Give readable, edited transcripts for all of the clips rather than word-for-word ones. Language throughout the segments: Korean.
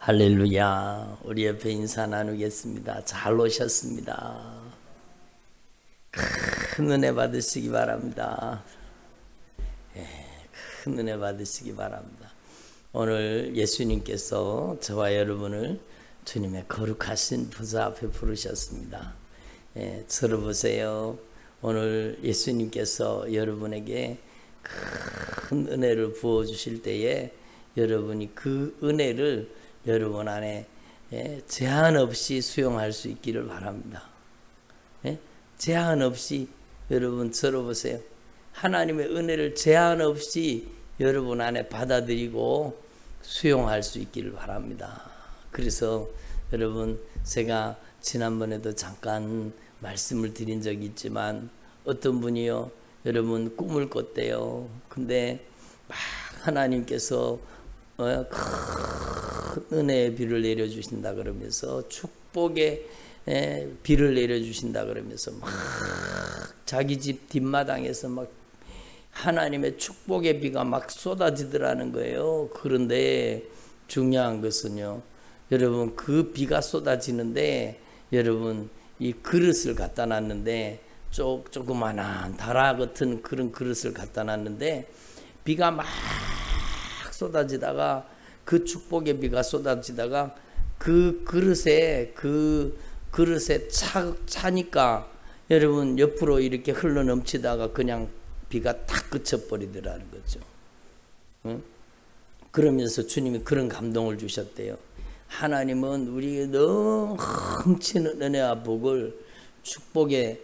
할렐루야. 우리 옆에 인사 나누겠습니다. 잘 오셨습니다. 큰 은혜 받으시기 바랍니다. 큰 은혜 받으시기 바랍니다. 오늘 예수님께서 저와 여러분을 주님의 거룩하신 보좌 앞에 부르셨습니다. 들어보세요. 오늘 예수님께서 여러분에게 큰 은혜를 부어주실 때에 여러분이 그 은혜를 여러분 안에 제한 없이 수용할 수 있기를 바랍니다. 제한 없이 여러분 들어보세요. 하나님의 은혜를 제한 없이 여러분 안에 받아들이고 수용할 수 있기를 바랍니다. 그래서 여러분, 제가 지난번에도 잠깐 말씀을 드린 적이 있지만 어떤 분이요, 여러분 꿈을 꿨대요. 근데 막 하나님께서 큰 은혜의 비를 내려주신다 그러면서, 축복의 비를 내려주신다 그러면서 막 자기 집 뒷마당에서 막 하나님의 축복의 비가 막 쏟아지더라는 거예요. 그런데 중요한 것은요, 여러분, 그 비가 쏟아지는데 여러분 이 그릇을 갖다 놨는데, 조그만한 다라 같은 그런 그릇을 갖다 놨는데 비가 막 쏟아지다가, 그 축복의 비가 쏟아지다가 그 그릇에 차니까 여러분 옆으로 이렇게 흘러 넘치다가 그냥 비가 탁 그쳐버리더라는 거죠. 그러면서 주님이 그런 감동을 주셨대요. 하나님은 우리에게 넘치는 은혜와 복을, 축복의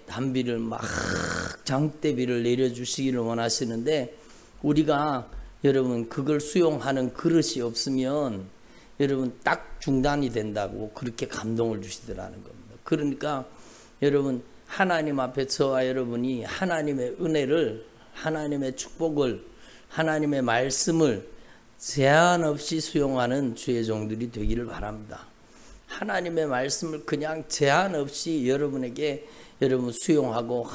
단비를 막 장대비를 내려주시기를 원하시는데, 우리가 여러분 그걸 수용하는 그릇이 없으면 여러분 딱 중단이 된다고 그렇게 감동을 주시더라는 겁니다. 그러니까 여러분, 하나님 앞에 저와 여러분이 하나님의 은혜를, 하나님의 축복을, 하나님의 말씀을 제한 없이 수용하는 주의 종들이 되기를 바랍니다. 하나님의 말씀을 그냥 제한 없이 여러분에게 여러분 수용하고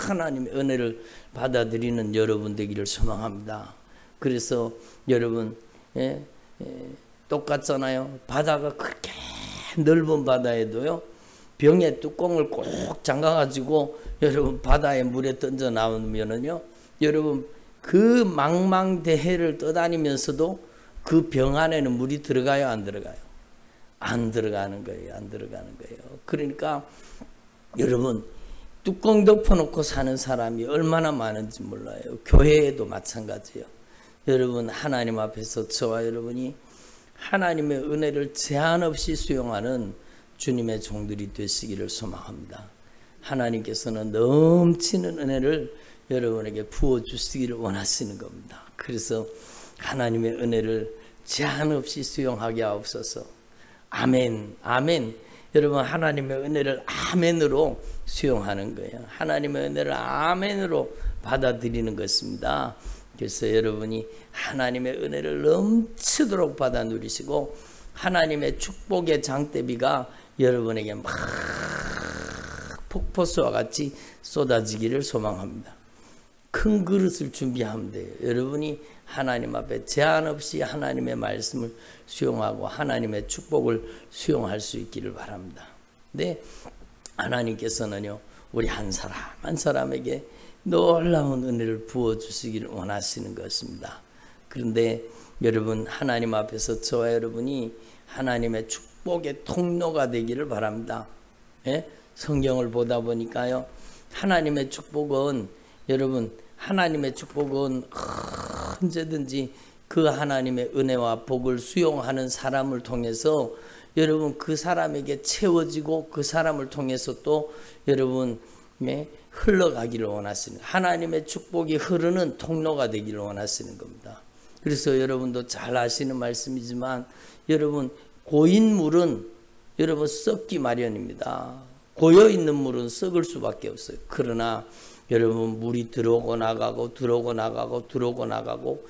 하나님의 은혜를 받아들이는 여러분 되기를 소망합니다. 그래서 여러분, 똑같잖아요. 바다가 그렇게 넓은 바다에도요, 병의 뚜껑을 꼭 잠가가지고 여러분 바다에 물에 던져 나오면은요, 여러분 그 망망대해를 떠다니면서도 그 병 안에는 물이 들어가요, 안 들어가요? 안 들어가는 거예요. 안 들어가는 거예요. 그러니까 여러분, 뚜껑 덮어놓고 사는 사람이 얼마나 많은지 몰라요. 교회에도 마찬가지예요. 여러분, 하나님 앞에서 저와 여러분이 하나님의 은혜를 제한 없이 수용하는 주님의 종들이 되시기를 소망합니다. 하나님께서는 넘치는 은혜를 여러분에게 부어주시기를 원하시는 겁니다. 그래서 하나님의 은혜를 제한 없이 수용하게 하옵소서. 아멘, 아멘. 여러분, 하나님의 은혜를 아멘으로 수용하는 거예요. 하나님의 은혜를 아멘으로 받아들이는 것입니다. 그래서 여러분이 하나님의 은혜를 넘치도록 받아 누리시고, 하나님의 축복의 장대비가 여러분에게 막 폭포수와 같이 쏟아지기를 소망합니다. 큰 그릇을 준비하면 돼요. 여러분이 하나님 앞에 제한 없이 하나님의 말씀을 수용하고 하나님의 축복을 수용할 수 있기를 바랍니다. 근데 하나님께서는요, 우리 한 사람 한 사람에게 놀라운 은혜를 부어주시기를 원하시는 것입니다. 그런데 여러분, 하나님 앞에서 저와 여러분이 하나님의 축복의 통로가 되기를 바랍니다. 성경을 보다 보니까요, 하나님의 축복은, 여러분, 하나님의 축복은 언제든지 그 하나님의 은혜와 복을 수용하는 사람을 통해서 여러분 그 사람에게 채워지고, 그 사람을 통해서 또 여러분 흘러가기를 원하시는, 하나님의 축복이 흐르는 통로가 되기를 원하시는 겁니다. 그래서 여러분도 잘 아시는 말씀이지만, 여러분 고인 물은 여러분 썩기 마련입니다. 고여있는 물은 썩을 수밖에 없어요. 그러나 여러분, 물이 들어오고 나가고 들어오고 나가고 들어오고 나가고,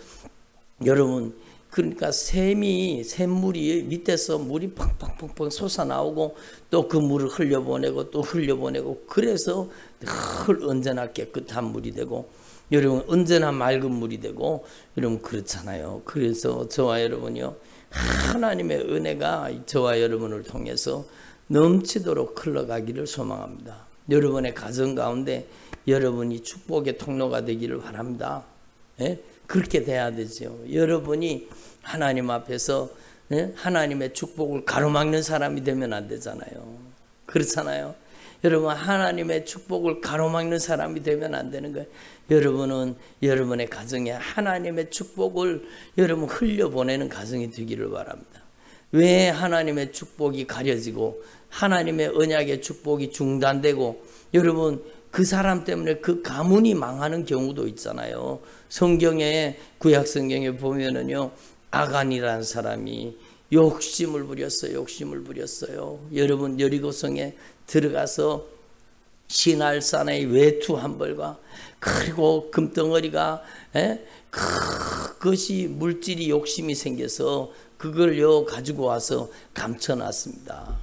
여러분 그러니까 샘물이 밑에서 물이 펑펑펑펑 솟아나오고 또 그 물을 흘려보내고 또 흘려보내고, 그래서 늘 언제나 깨끗한 물이 되고, 여러분 언제나 맑은 물이 되고, 여러분 그렇잖아요. 그래서 저와 여러분이요, 하나님의 은혜가 저와 여러분을 통해서 넘치도록 흘러가기를 소망합니다. 여러분의 가정 가운데 여러분이 축복의 통로가 되기를 바랍니다. 예? 그렇게 돼야 되죠. 여러분이 하나님 앞에서 하나님의 축복을 가로막는 사람이 되면 안 되잖아요. 그렇잖아요. 여러분 하나님의 축복을 가로막는 사람이 되면 안 되는 거예요. 여러분은 여러분의 가정에 하나님의 축복을 여러분 흘려보내는 가정이 되기를 바랍니다. 왜 하나님의 축복이 가려지고 하나님의 언약의 축복이 중단되고 여러분 그 사람 때문에 그 가문이 망하는 경우도 있잖아요. 성경에 구약 성경에 보면은요 아간이라는 사람이 욕심을 부렸어요. 여러분 여리고성에 들어가서 신할산의 외투 한 벌과 그리고 금덩어리가 그것이 물질이 욕심이 생겨서 그걸요 가지고 와서 감춰놨습니다.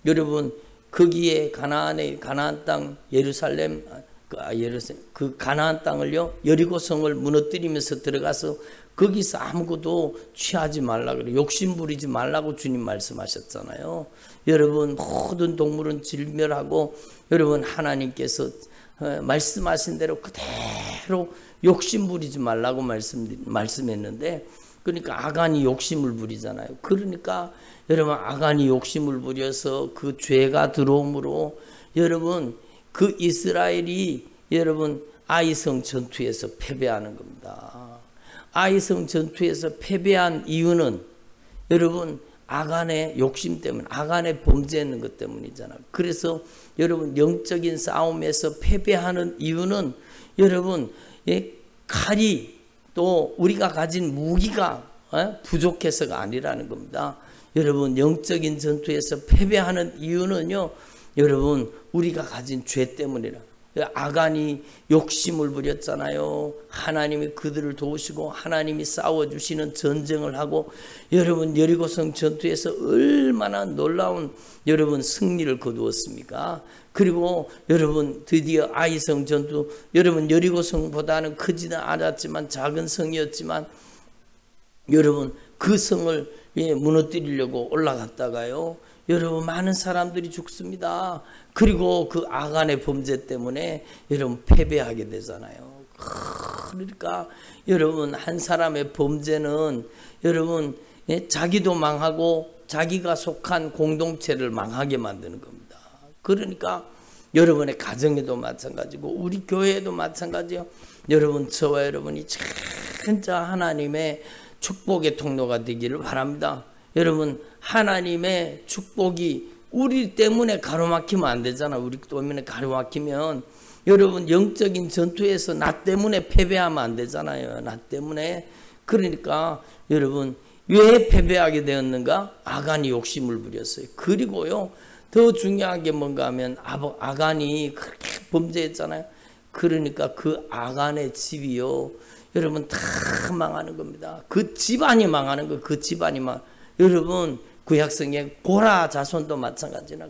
여러분 거기에 가나안 땅 예루살렘 그 가나안 땅을요 여리고성을 무너뜨리면서 들어가서 거기서 아무것도 취하지 말라 그래 욕심 부리지 말라고 주님 말씀하셨잖아요. 여러분 모든 동물은 진멸하고 여러분 하나님께서 말씀하신 대로 그대로 욕심 부리지 말라고 말씀했는데 그러니까 아간이 욕심을 부리잖아요. 그러니까 여러분 아간이 욕심을 부려서 그 죄가 들어옴으로 여러분 그 이스라엘이 여러분 아이성 전투에서 패배하는 겁니다. 아이성 전투에서 패배한 이유는 여러분 아간의 욕심 때문에 아간의 범죄했는 것 때문이잖아요. 그래서 여러분 영적인 싸움에서 패배하는 이유는 여러분 칼이 또 우리가 가진 무기가 부족해서가 아니라는 겁니다. 여러분 영적인 전투에서 패배하는 이유는요 여러분 우리가 가진 죄 때문이라. 아간이 욕심을 부렸잖아요. 하나님이 그들을 도우시고 하나님이 싸워주시는 전쟁을 하고 여러분 여리고성 전투에서 얼마나 놀라운 여러분 승리를 거두었습니까? 그리고 여러분 드디어 아이성 전투 여러분 여리고성보다는 크지는 않았지만 작은 성이었지만 여러분 그 성을 무너뜨리려고 올라갔다가요 여러분 많은 사람들이 죽습니다. 그리고 그 아간의 범죄 때문에 여러분 패배하게 되잖아요. 그러니까 여러분 한 사람의 범죄는 여러분 자기도 망하고 자기가 속한 공동체를 망하게 만드는 겁니다. 그러니까 여러분의 가정에도 마찬가지고 우리 교회에도 마찬가지요. 여러분 저와 여러분이 진짜 하나님의 축복의 통로가 되기를 바랍니다. 여러분 하나님의 축복이 우리 때문에 가로막히면 안 되잖아. 우리 때문에 가로막히면 여러분 영적인 전투에서 나 때문에 패배하면 안 되잖아요. 나 때문에. 그러니까 여러분 왜 패배하게 되었는가? 아간이 욕심을 부렸어요. 그리고요 더 중요한 게 뭔가 하면 아간이 그렇게 범죄했잖아요. 그러니까 그 아간의 집이요 여러분 다 망하는 겁니다. 그 집안이 망하는 거. 그 집안이 여러분 구약성경 고라 자손도 마찬가지나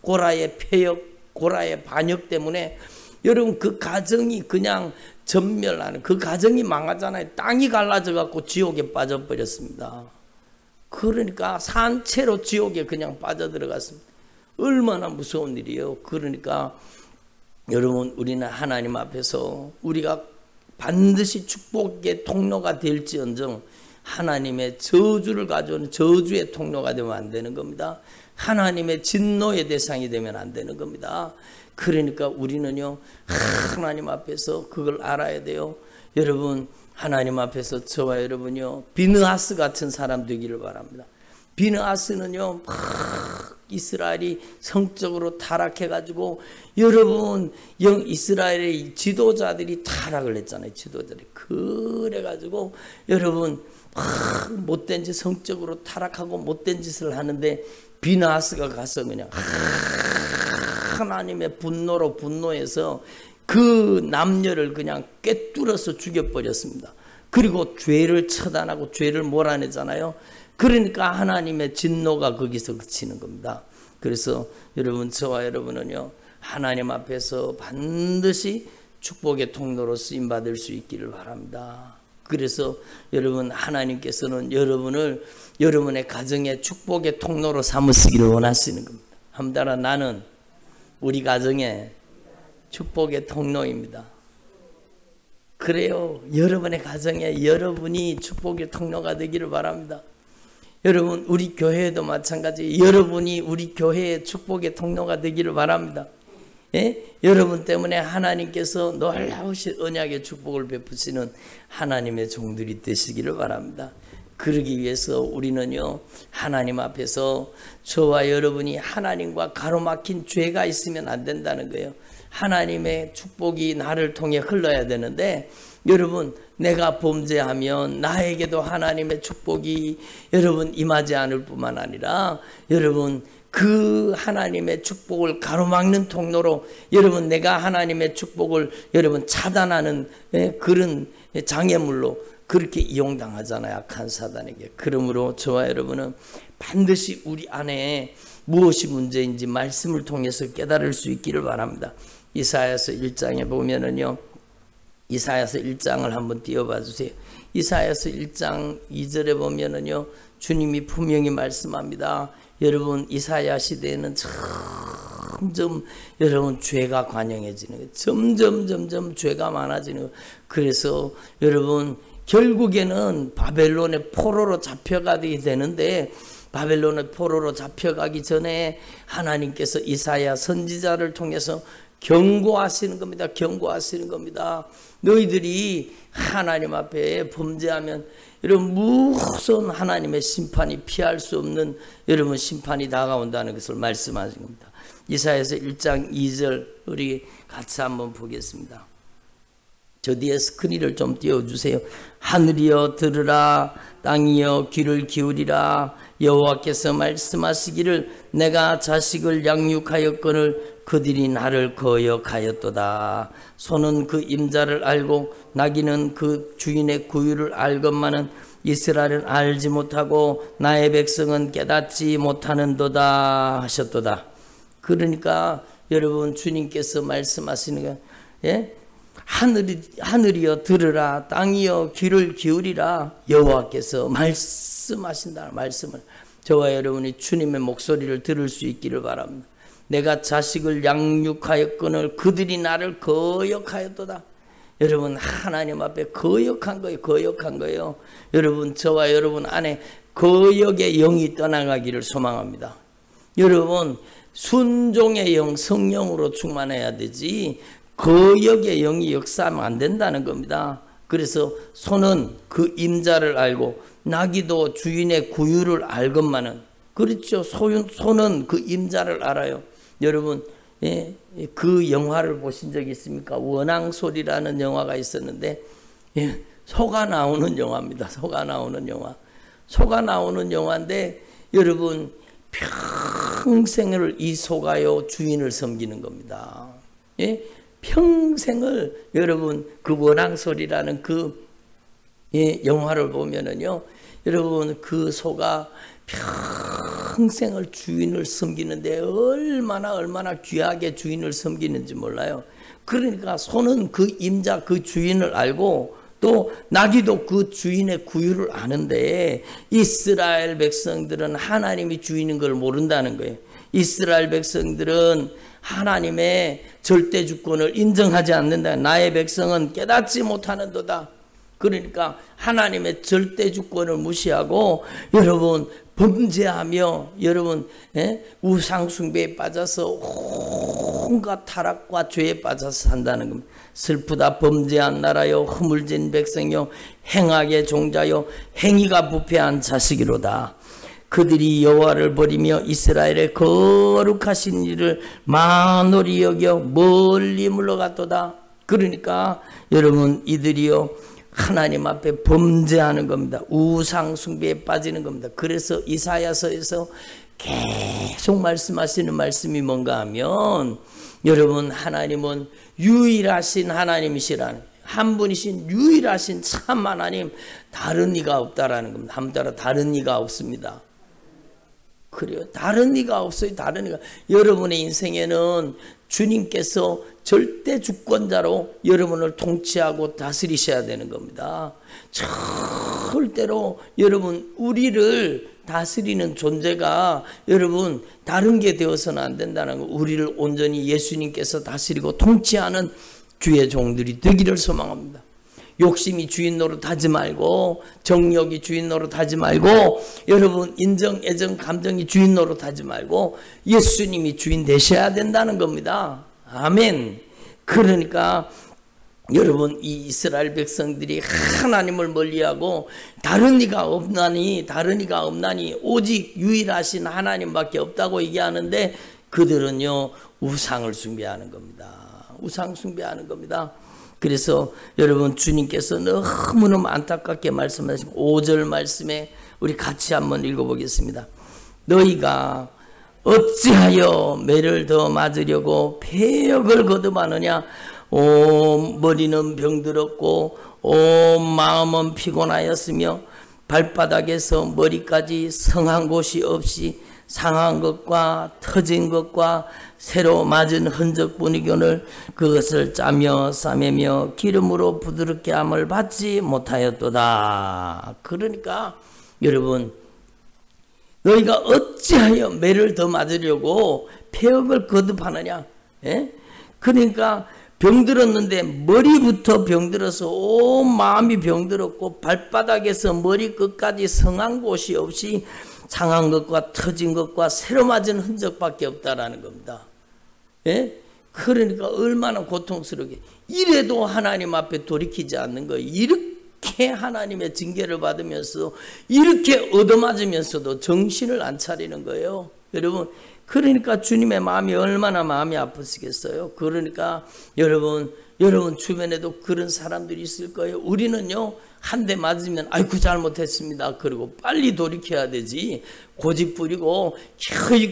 고라의 폐역 고라의 반역 때문에 여러분 그 가정이 그냥 전멸하는 그 가정이 망하잖아요. 땅이 갈라져 갖고 지옥에 빠져버렸습니다. 그러니까 산채로 지옥에 그냥 빠져들어갔습니다. 얼마나 무서운 일이에요. 그러니까 여러분 우리는 하나님 앞에서 우리가 반드시 축복의 통로가 될지언정 하나님의 저주를 가져오는 저주의 통로가 되면 안 되는 겁니다. 하나님의 진노의 대상이 되면 안 되는 겁니다. 그러니까 우리는요 하나님 앞에서 그걸 알아야 돼요. 여러분 하나님 앞에서 저와 여러분요 비느하스 같은 사람 되기를 바랍니다. 비느하스는요 이스라엘이 성적으로 타락해가지고 여러분 이스라엘의 지도자들이 타락을 했잖아요. 지도자들이 그래가지고 여러분 못된 짓 성적으로 타락하고 못된 짓을 하는데 비느하스가 가서 그냥 하나님의 분노해서 그 남녀를 그냥 꿰뚫어서 죽여버렸습니다. 그리고 죄를 처단하고 죄를 몰아내잖아요. 그러니까 하나님의 진노가 거기서 그치는 겁니다. 그래서 여러분 저와 여러분은요 하나님 앞에서 반드시 축복의 통로로 쓰임받을 수 있기를 바랍니다. 그래서 여러분 하나님께서는 여러분을 여러분의 가정의 축복의 통로로 삼으시기를 원하시는 겁니다. 한 달아 나는 우리 가정의 축복의 통로입니다. 그래요. 여러분의 가정에 여러분이 축복의 통로가 되기를 바랍니다. 여러분 우리 교회도 마찬가지 여러분이 우리 교회의 축복의 통로가 되기를 바랍니다. 예? 여러분 때문에 하나님께서 놀라우신 언약의 축복을 베푸시는 하나님의 종들이 되시기를 바랍니다. 그러기 위해서 우리는요 하나님 앞에서 저와 여러분이 하나님과 가로막힌 죄가 있으면 안 된다는 거예요. 하나님의 축복이 나를 통해 흘러야 되는데 여러분 내가 범죄하면 나에게도 하나님의 축복이 여러분 임하지 않을 뿐만 아니라 여러분 그 하나님의 축복을 가로막는 통로로 여러분 내가 하나님의 축복을 여러분 차단하는 그런 장애물로 그렇게 이용당하잖아요. 악한 사단에게. 그러므로 저와 여러분은 반드시 우리 안에 무엇이 문제인지 말씀을 통해서 깨달을 수 있기를 바랍니다. 이사야서 1장에 보면은요. 이사야서 1장을 한번 띄워봐 주세요. 이사야서 1장 2절에 보면은요. 주님이 분명히 말씀합니다. 여러분 이사야 시대에는 점점 여러분 죄가 관영해지는 거예요. 점점 죄가 많아지는 거예요. 그래서 여러분 결국에는 바벨론의 포로로 잡혀가게 되는데 바벨론의 포로로 잡혀가기 전에 하나님께서 이사야 선지자를 통해서 경고하시는 겁니다. 경고하시는 겁니다. 너희들이 하나님 앞에 범죄하면 여러분 무서운 하나님의 심판이 피할 수 없는 여러분 심판이 다가온다는 것을 말씀하신 겁니다. 이사야서 1장 2절 우리 같이 한번 보겠습니다. 저 뒤에 스크린을 좀 띄워주세요. 하늘이여 들으라, 땅이여 귀를 기울이라. 여호와께서 말씀하시기를 내가 자식을 양육하였거늘 그들이 나를 거역하였도다. 소는 그 임자를 알고 나귀는 그 주인의 구유를 알건만은 이스라엘은 알지 못하고 나의 백성은 깨닫지 못하는도다 하셨도다. 그러니까 여러분 주님께서 말씀하시는 거, 예? 하늘이여 들으라, 땅이여 귀를 기울이라. 여호와께서 말씀하신다. 말씀을 저와 여러분이 주님의 목소리를 들을 수 있기를 바랍니다. 내가 자식을 양육하였거늘 그들이 나를 거역하였도다. 여러분 하나님 앞에 거역한 거예요. 거역한 거예요. 여러분 저와 여러분 안에 거역의 영이 떠나가기를 소망합니다. 여러분 순종의 영 성령으로 충만해야 되지 거역의 영이 역사하면 안 된다는 겁니다. 그래서 소는 그 임자를 알고 나귀도 주인의 구유를 알건만은 그렇죠. 소는 그 임자를 알아요. 여러분 그 영화를 보신 적이 있습니까? 원앙소리라는 영화가 있었는데 소가 나오는 영화입니다. 소가 나오는 영화. 소가 나오는 영화인데 여러분 평생을 이 소가요 주인을 섬기는 겁니다. 평생을 여러분 그 원앙소리라는 그 영화를 보면은요 여러분 그 소가 평생을 주인을 섬기는데 얼마나 귀하게 주인을 섬기는지 몰라요. 그러니까 소는 그 임자 그 주인을 알고 또 나귀도 그 주인의 구유를 아는데 이스라엘 백성들은 하나님이 주인인 걸 모른다는 거예요. 이스라엘 백성들은 하나님의 절대 주권을 인정하지 않는다. 나의 백성은 깨닫지 못하는도다. 그러니까 하나님의 절대 주권을 무시하고 여러분 범죄하며 여러분 우상 숭배에 빠져서 온갖 타락과 죄에 빠져서 산다는 겁니다. 슬프다. 범죄한 나라요 허물진 백성요 행악의 종자요 행위가 부패한 자식이로다. 그들이 여호와를 버리며 이스라엘의 거룩하신 일을 만홀히 여겨 멀리 물러갔도다. 그러니까 여러분 이들이요 하나님 앞에 범죄하는 겁니다. 우상 숭배에 빠지는 겁니다. 그래서 이사야서에서 계속 말씀하시는 말씀이 뭔가 하면 여러분 하나님은 유일하신 하나님이시라는 한 분이신 유일하신 참 하나님 다른 이가 없다라는 겁니다. 한 따라 다른 이가 없습니다. 그래요. 다른 이가 없어요. 다른 이가. 여러분의 인생에는 주님께서 절대 주권자로 여러분을 통치하고 다스리셔야 되는 겁니다. 절대로 여러분 우리를 다스리는 존재가 여러분 다른 게 되어서는 안 된다는 거. 우리를 온전히 예수님께서 다스리고 통치하는 주의 종들이 되기를 소망합니다. 욕심이 주인 노릇하지 말고, 정력이 주인 노릇하지 말고, 여러분 인정, 애정, 감정이 주인 노릇하지 말고 예수님이 주인 되셔야 된다는 겁니다. 아멘. 그러니까 여러분 이 이스라엘 백성들이 하나님을 멀리하고 다른 이가 없나니 오직 유일하신 하나님밖에 없다고 얘기하는데 그들은요 우상을 숭배하는 겁니다. 우상 숭배하는 겁니다. 그래서 여러분 주님께서 너무너무 안타깝게 말씀하신 5절 말씀에 우리 같이 한번 읽어보겠습니다. 너희가 어찌하여 매를 더 맞으려고 폐역을 거듭하느냐. 온 머리는 병들었고 온 마음은 피곤하였으며 발바닥에서 머리까지 성한 곳이 없이 상한 것과 터진 것과 새로 맞은 흔적뿐이거늘 그것을 짜며 싸매며 기름으로 부드럽게 함을 받지 못하였도다. 그러니까 여러분 너희가 어찌하여 매를 더 맞으려고 폐역을 거듭하느냐. 그러니까 병들었는데 머리부터 병들어서 온 마음이 병들었고 발바닥에서 머리끝까지 성한 곳이 없이 상한 것과 터진 것과 새로 맞은 흔적밖에 없다라는 겁니다. 그러니까 얼마나 고통스럽게. 이래도 하나님 앞에 돌이키지 않는 거예요. 이렇게 하나님의 징계를 받으면서 이렇게 얻어맞으면서도 정신을 안 차리는 거예요. 여러분 그러니까 주님의 마음이 얼마나 마음이 아프시겠어요. 그러니까 여러분 주변에도 그런 사람들이 있을 거예요. 우리는요 한 대 맞으면 아이고 잘못했습니다 그리고 빨리 돌이켜야 되지, 고집 부리고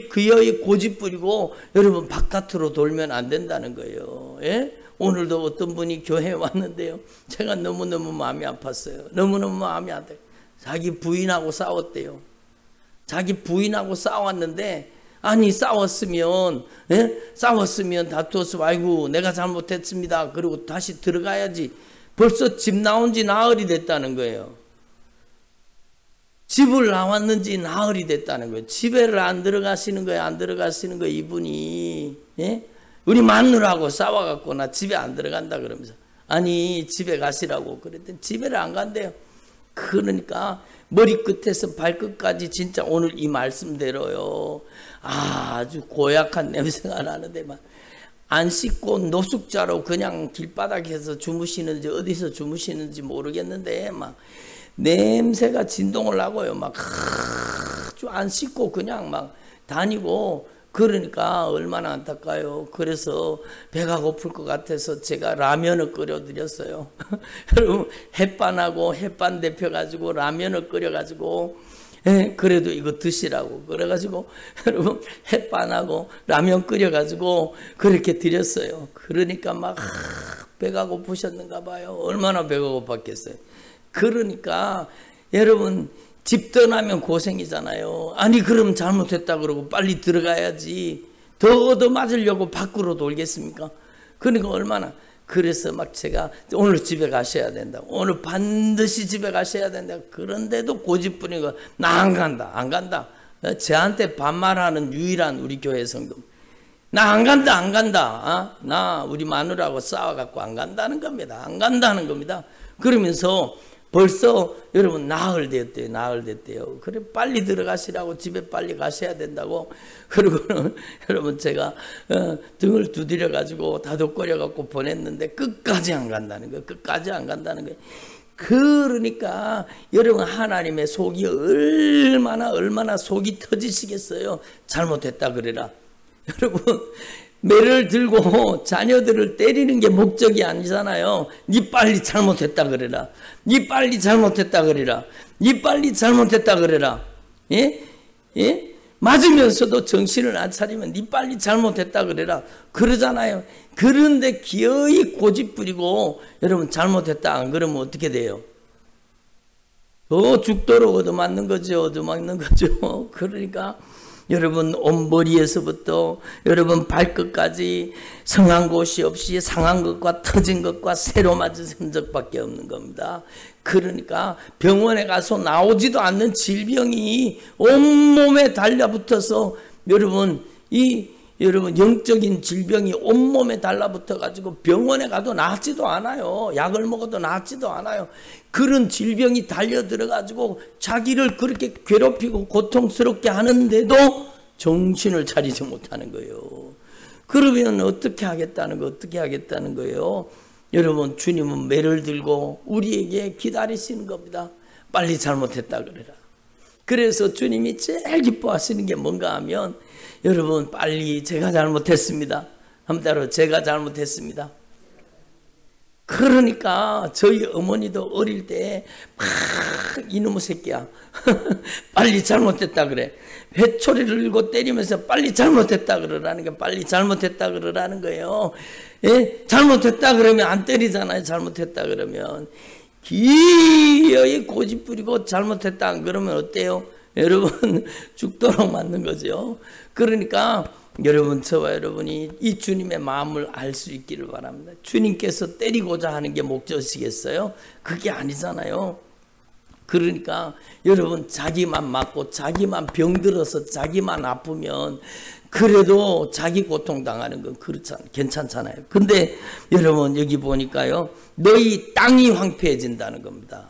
그여이 고집 부리고 여러분 바깥으로 돌면 안 된다는 거예요. 오늘도 어떤 분이 교회에 왔는데요 제가 너무너무 마음이 아팠어요. 너무너무 마음이 아파요. 자기 부인하고 싸웠대요. 자기 부인하고 싸웠는데 아니 싸웠으면 다투었으면 아이고 내가 잘못했습니다 그리고 다시 들어가야지. 벌써 집 나온 지 나흘이 됐다는 거예요. 집을 나왔는지 나흘이 됐다는 거예요. 집에를 안 들어가시는 거예요. 안 들어가시는 거예요. 이분이 우리 마누라하고 싸워갖고 나 집에 안 들어간다 그러면서 아니 집에 가시라고 그랬더니 집에를 안 간대요. 그러니까 머리끝에서 발끝까지 진짜 오늘 이 말씀대로요 아주 고약한 냄새가 나는데 막 안 씻고 노숙자로 그냥 길바닥에서 주무시는지 어디서 주무시는지 모르겠는데 막 냄새가 진동을 하고요. 막 아주 안 씻고 그냥 막 다니고 그러니까 얼마나 안타까워요. 그래서 배가 고플 것 같아서 제가 라면을 끓여드렸어요. 여러분 햇반하고 햇반 데펴가지고 라면을 끓여가지고 그래도 이거 드시라고 그래가지고 여러분 햇반하고 라면 끓여가지고 그렇게 드렸어요. 그러니까 막 배가 고프셨는가 봐요. 얼마나 배가 고팠겠어요. 그러니까 여러분 집 떠나면 고생이잖아요. 아니 그럼 잘못했다 그러고 빨리 들어가야지. 더 얻어맞으려고 밖으로 돌겠습니까? 그러니까 얼마나. 그래서 막 제가 오늘 집에 가셔야 된다. 오늘 반드시 집에 가셔야 된다. 그런데도 고집부리고 나 안 간다. 저한테 반말하는 유일한 우리 교회 성도. 나 안 간다. 나 우리 마누라하고 싸워갖고 안 간다는 겁니다. 안 간다는 겁니다. 그러면서 벌써 여러분 나흘 됐대요. 그래 빨리 들어가시라고 집에 빨리 가셔야 된다고. 그리고는 여러분 제가 등을 두드려 가지고 다독거려 갖고 보냈는데 끝까지 안 간다는 거예요. 끝까지 안 간다는 거예요. 그러니까 여러분 하나님의 속이 얼마나 속이 터지시겠어요. 잘못했다 그래라. 여러분 매를 들고 자녀들을 때리는 게 목적이 아니잖아요. 니 빨리 잘못했다 그래라. 니 빨리 잘못했다 그래라. 니 빨리 잘못했다 그래라. 맞으면서도 정신을 안 차리면 니 빨리 잘못했다 그래라. 그러잖아요. 그런데 기어이 고집 부리고 여러분 잘못했다 안 그러면 어떻게 돼요? 더 죽도록 얻어맞는 거죠. 그러니까 여러분 온머리에서부터 여러분 발끝까지 성한 곳이 없이 상한 것과 터진 것과 새로 맞은 흔적밖에 없는 겁니다. 그러니까 병원에 가서 나오지도 않는 질병이 온몸에 달라붙어서 여러분 여러분 영적인 질병이 온몸에 달라붙어 가지고 병원에 가도 낫지도 않아요. 약을 먹어도 낫지도 않아요. 그런 질병이 달려들어 가지고 자기를 그렇게 괴롭히고 고통스럽게 하는데도 정신을 차리지 못하는 거예요. 그러면 어떻게 하겠다는 거예요? 여러분 주님은 매를 들고 우리에게 기다리시는 겁니다. 빨리 잘못했다 그래라. 그래서 주님이 제일 기뻐하시는 게 뭔가 하면 여러분 빨리 제가 잘못했습니다. 한 따로 제가 잘못했습니다. 그러니까 저희 어머니도 어릴 때 막 이놈의 새끼야 빨리 잘못했다 그래. 회초리를 들고 때리면서 빨리 잘못했다 그러라는 게 빨리 잘못했다 그러라는 거예요. 예? 잘못했다 그러면 안 때리잖아요. 잘못했다 그러면 기어이 고집 부리고 잘못했다 안 그러면 어때요? 여러분 죽도록 맞는 거죠. 그러니까 여러분 저와 여러분이 이 주님의 마음을 알 수 있기를 바랍니다. 주님께서 때리고자 하는 게 목적이시겠어요? 그게 아니잖아요. 그러니까 여러분 자기만 맞고 자기만 병들어서 자기만 아프면 그래도 자기 고통당하는 건 괜찮잖아요. 근데 여러분 여기 보니까요. 너희 땅이 황폐해진다는 겁니다.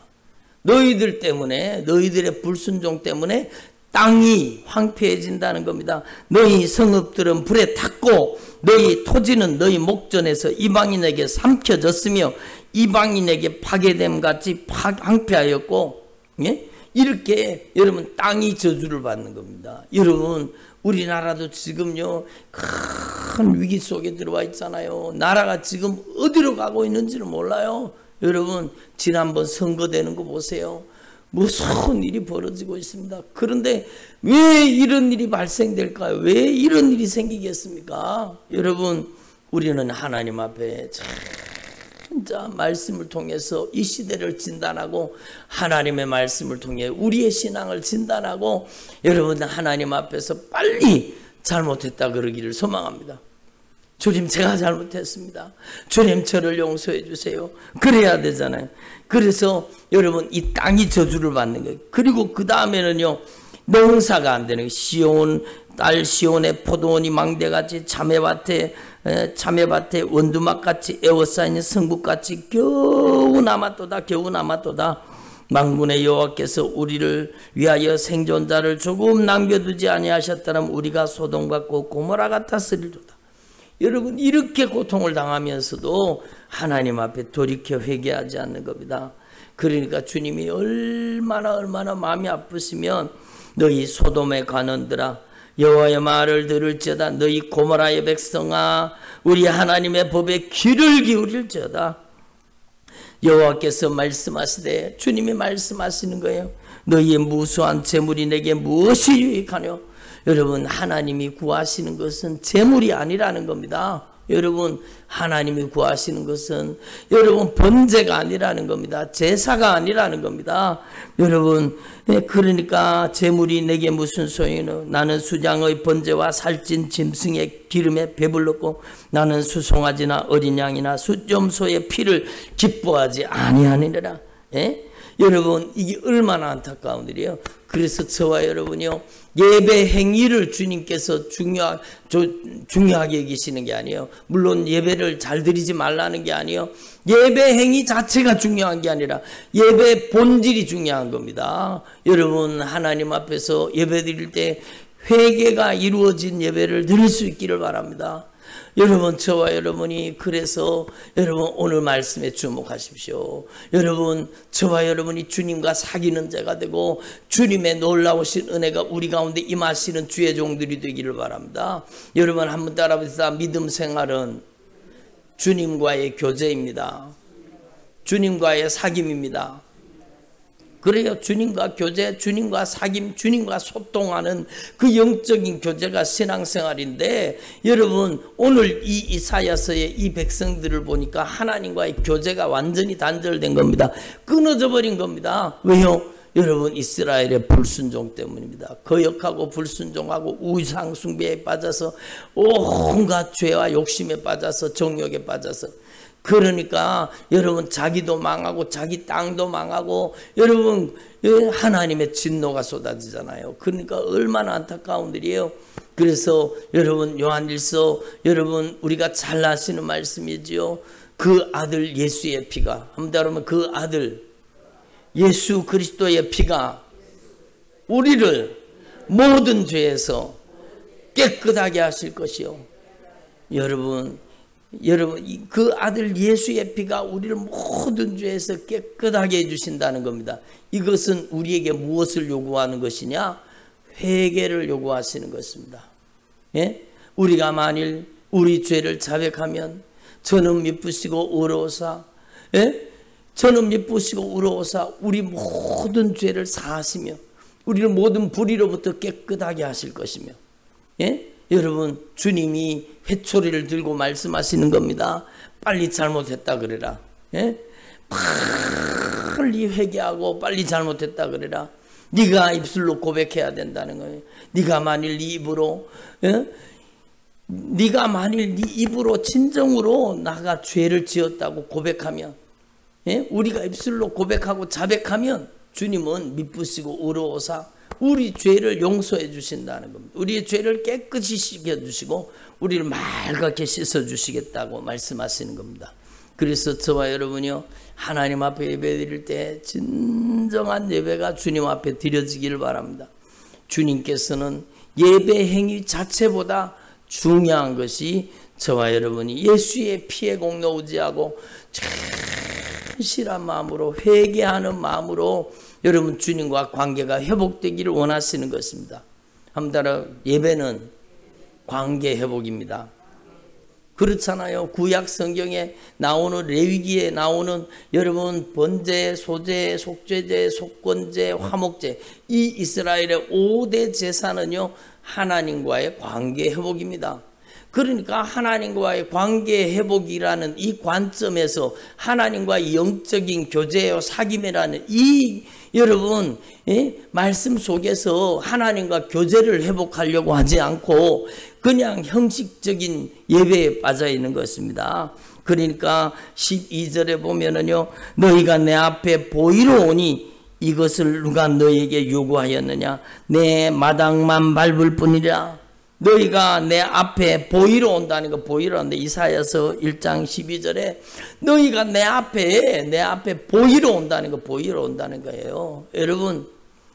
너희들 때문에 너희들의 불순종 때문에 땅이 황폐해진다는 겁니다. 너희 성읍들은 불에 탔고 너희 토지는 너희 목전에서 이방인에게 삼켜졌으며 이방인에게 파괴됨 같이 황폐하였고 예? 이렇게 여러분 땅이 저주를 받는 겁니다. 여러분 우리나라도 지금요 큰 위기 속에 들어와 있잖아요. 나라가 지금 어디로 가고 있는지를 몰라요. 여러분 지난번 선거되는 거 보세요. 무서운 일이 벌어지고 있습니다. 그런데 왜 이런 일이 발생될까요? 왜 이런 일이 생기겠습니까? 여러분 우리는 하나님 앞에 진짜 말씀을 통해서 이 시대를 진단하고 하나님의 말씀을 통해 우리의 신앙을 진단하고 여러분 하나님 앞에서 빨리 잘못했다 그러기를 소망합니다. 주님 제가 잘못했습니다. 주님 저를 용서해 주세요. 그래야 되잖아요. 그래서 여러분 이 땅이 저주를 받는 거예요. 그리고 그 다음에는요 농사가 안 되는 거예요. 딸 시온의 포도원이 망대같이 참외밭에 원두막같이 에워싸인 성북같이 겨우 남았도다. 만군의 여호와께서 우리를 위하여 생존자를 조금 남겨두지 아니하셨다면 우리가 소돔과 고모라 같았으리로다. 여러분 이렇게 고통을 당하면서도 하나님 앞에 돌이켜 회개하지 않는 겁니다. 그러니까 주님이 얼마나 마음이 아프시면 너희 소돔의 관원들아 여호와의 말을 들을지어다. 너희 고모라의 백성아 우리 하나님의 법에 귀를 기울일지어다. 여호와께서 말씀하시되 주님이 말씀하시는 거예요. 너희의 무수한 재물이 내게 무엇이 유익하뇨? 여러분 하나님이 구하시는 것은 재물이 아니라는 겁니다. 여러분 하나님이 구하시는 것은 여러분 번제가 아니라는 겁니다. 제사가 아니라는 겁니다. 여러분 그러니까 재물이 내게 무슨 소용이노? 나는 수장의 번제와 살찐 짐승의 기름에 배불렀고 나는 수송아지나 어린 양이나 수점소의 피를 기뻐하지 아니하니라. 여러분 이게 얼마나 안타까운 일이에요. 그래서 저와 여러분이요 예배 행위를 주님께서 중요하게 여기시는 게 아니에요. 물론 예배를 잘 드리지 말라는 게 아니에요. 예배 행위 자체가 중요한 게 아니라 예배 본질이 중요한 겁니다. 여러분 하나님 앞에서 예배 드릴 때 회개가 이루어진 예배를 드릴 수 있기를 바랍니다. 여러분 저와 여러분이 그래서 여러분 오늘 말씀에 주목하십시오. 여러분 저와 여러분이 주님과 사귀는 자가 되고 주님의 놀라우신 은혜가 우리 가운데 임하시는 주의 종들이 되기를 바랍니다. 여러분 한번 따라합시다. 믿음 생활은 주님과의 교제입니다. 주님과의 사귐입니다. 그래요. 주님과 교제, 주님과 사귐, 주님과 소통하는 그 영적인 교제가 신앙생활인데 여러분 오늘 이 이사야서의 이 백성들을 보니까 하나님과의 교제가 완전히 단절된 겁니다. 끊어져 버린 겁니다. 왜요? 여러분 이스라엘의 불순종 때문입니다. 거역하고 불순종하고 우상 숭배에 빠져서 온갖 죄와 욕심에 빠져서 정욕에 빠져서 그러니까 여러분 자기도 망하고 자기 땅도 망하고 여러분 하나님의 진노가 쏟아지잖아요. 그러니까 얼마나 안타까운 일이에요. 그래서 여러분 요한일서 여러분 우리가 잘 아시는 말씀이지요. 그 아들 예수의 피가 한번 따르면 그 아들 예수 그리스도의 피가 우리를 모든 죄에서 깨끗하게 하실 것이요. 여러분 그 아들 예수의 피가 우리를 모든 죄에서 깨끗하게 해주신다는 겁니다. 이것은 우리에게 무엇을 요구하는 것이냐? 회개를 요구하시는 것입니다. 예? 우리가 만일 우리 죄를 자백하면 저는 미쁘시고 의로우사, 예? 저는 미쁘시고 의로우사 우리 모든 죄를 사하시며 우리를 모든 불의로부터 깨끗하게 하실 것이며, 예? 여러분 주님이 회초리를 들고 말씀하시는 겁니다. 빨리 잘못했다 그래라. 예? 빨리 회개하고 빨리 잘못했다 그래라. 네가 입술로 고백해야 된다는 거예요. 네가 만일 네 입으로, 예? 네가 만일 네 입으로 진정으로 나가 죄를 지었다고 고백하면, 예? 우리가 입술로 고백하고 자백하면 주님은 미쁘시고 의로우사 우리 죄를 용서해 주신다는 겁니다. 우리의 죄를 깨끗이 씻겨주시고 우리를 맑게 씻어주시겠다고 말씀하시는 겁니다. 그래서 저와 여러분이요 하나님 앞에 예배 드릴 때 진정한 예배가 주님 앞에 드려지기를 바랍니다. 주님께서는 예배 행위 자체보다 중요한 것이 저와 여러분이 예수의 피에 공로 의지하고 진실한 마음으로 회개하는 마음으로 여러분 주님과 관계가 회복되기를 원하시는 것입니다. 한번 따라 예배는 관계 회복입니다. 그렇잖아요. 구약 성경에 나오는 레위기에 나오는 여러분 번제, 소제, 속죄제, 속건제, 화목제 이 이스라엘의 5대 제사는요 하나님과의 관계 회복입니다. 그러니까 하나님과의 관계 회복이라는 이 관점에서 하나님과의 영적인 교제요 사귐이라는 이 여러분 말씀 속에서 하나님과 교제를 회복하려고 하지 않고 그냥 형식적인 예배에 빠져 있는 것입니다. 그러니까 12절에 보면은요 너희가 내 앞에 보이러 오니 이것을 누가 너희에게 요구하였느냐 내 마당만 밟을 뿐이라. 너희가 내 앞에 보이러 온다는 거 보이러 온다. 이사야서 1장 12절에 너희가 내 앞에 보이러 온다는 거 보이러 온다는 거예요. 여러분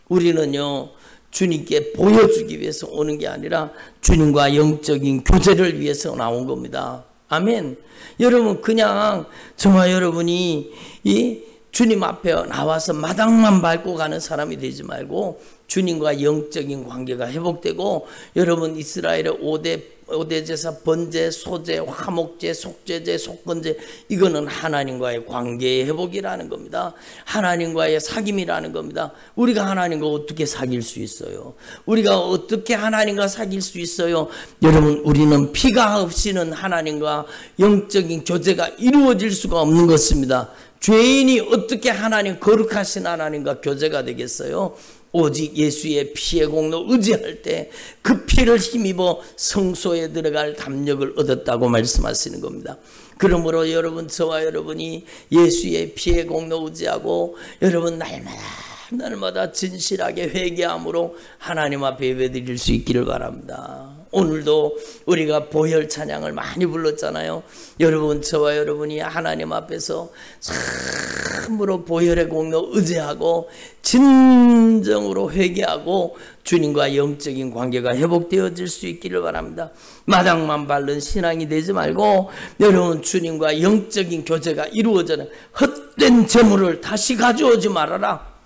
우리는요 주님께 보여주기 위해서 오는 게 아니라 주님과 영적인 교제를 위해서 나온 겁니다. 아멘. 여러분 그냥 저와 여러분이 이 주님 앞에 나와서 마당만 밟고 가는 사람이 되지 말고 주님과 영적인 관계가 회복되고 여러분 이스라엘의 5대 제사 번제, 소제, 화목제, 속죄제, 속건제 이거는 하나님과의 관계의 회복이라는 겁니다. 하나님과의 사귐이라는 겁니다. 우리가 하나님과 어떻게 사귈 수 있어요? 우리가 어떻게 하나님과 사귈 수 있어요? 여러분 우리는 피가 없이는 하나님과 영적인 교제가 이루어질 수가 없는 것입니다. 죄인이 어떻게 하나님 거룩하신 하나님과 교제가 되겠어요? 오직 예수의 피의 공로 의지할 때 그 피를 힘입어 성소에 들어갈 담력을 얻었다고 말씀하시는 겁니다. 그러므로 여러분 저와 여러분이 예수의 피의 공로 의지하고 여러분 날마다 진실하게 회개함으로 하나님 앞에 예배드릴 수 있기를 바랍니다. 오늘도 우리가 보혈 찬양을 많이 불렀잖아요. 여러분 저와 여러분이 하나님 앞에서 참으로 보혈의 공로 의지하고 진정으로 회개하고 주님과 영적인 관계가 회복되어질 수 있기를 바랍니다. 마당만 밟는 신앙이 되지 말고 여러분 주님과 영적인 교제가 이루어져는 헛된 재물을 다시 가져오지 말아라.